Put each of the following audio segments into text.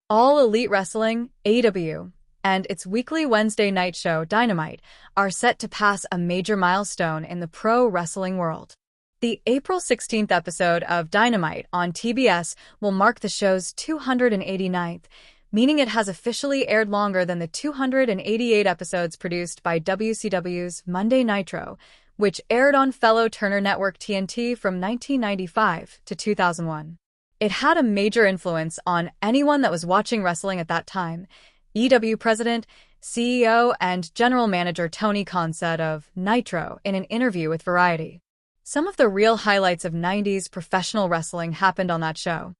All Elite Wrestling, AEW, and its weekly Wednesday night show, Dynamite, are set to pass a major milestone in the pro wrestling world. The April 16th episode of Dynamite on TBS will mark the show's 289th, meaning it has officially aired longer than the 288 episodes produced by WCW's Monday Nitro, which aired on fellow Turner Network TNT from 1995 to 2001. It had a major influence on anyone that was watching wrestling at that time. AEW president, CEO, and general manager Tonykhan said of Nitro in an interview with Variety. Some of the real highlights of 90s professional wrestling happened on that show.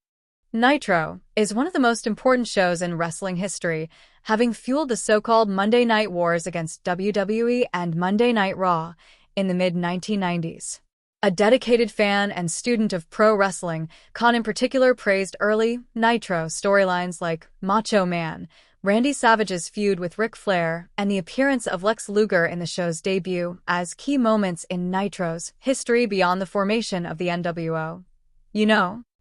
Nitro is one of the most important shows in wrestling history, having fueled the so-called Monday Night Wars against WWE and Monday Night Raw in the mid-1990s. A dedicated fan and student of pro wrestling, Khan in particular praised early Nitro storylines like Macho Man, Randy Savage's feud with Ric Flair, and the appearance of Lex Luger in the show's debut as key moments in Nitro's history beyond the formation of the NWO.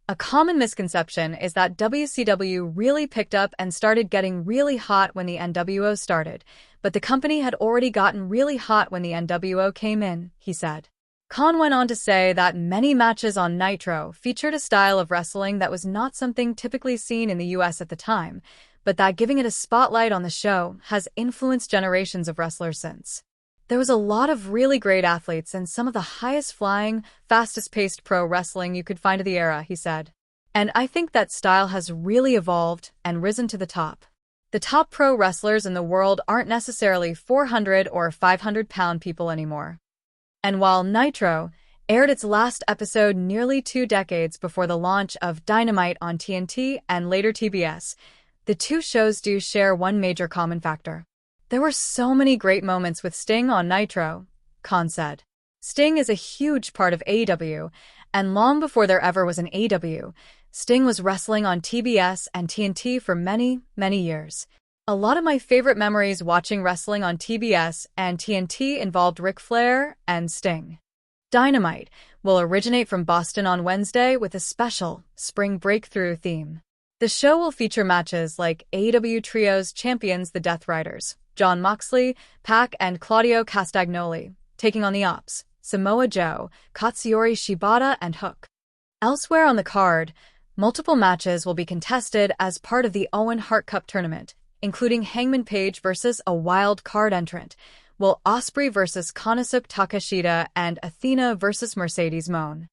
A common misconception is that WCW really picked up and started getting really hot when the NWO started, but the company had already gotten really hot when the NWO came in, he said. Khan went on to say that many matches on Nitro featured a style of wrestling that was not something typically seen in the US at the time, but that giving it a spotlight on the show has influenced generations of wrestlers since. There was a lot of really great athletes and some of the highest-flying, fastest-paced pro wrestling you could find of the era, he said. And I think that style has really evolved and risen to the top. The top pro wrestlers in the world aren't necessarily 400 or 500-pound people anymore. And while Nitro aired its last episode nearly 2 decades before the launch of Dynamite on TNT and later TBS, the two shows do share one major common factor. There were so many great moments with Sting on Nitro, Khan said. Sting is a huge part of AEW, and long before there ever was an AEW, Sting was wrestling on TBS and TNT for many, many years. A lot of my favorite memories watching wrestling on TBS and TNT involved Ric Flair and Sting. Dynamite will originate from Boston on Wednesday with a special spring breakthrough theme. The show will feature matches like AEW Trios champions the Death Riders, Jon Moxley, Pac, and Claudio Castagnoli, taking on the Ops, Samoa Joe, Katsuyori Shibata, and Hook. Elsewhere on the card, multiple matches will be contested as part of the Owen Hart Cup tournament, including Hangman Page versus a wild card entrant, while Ospreay versus Konosuke Takeshita and Athena versus Mercedes Moné.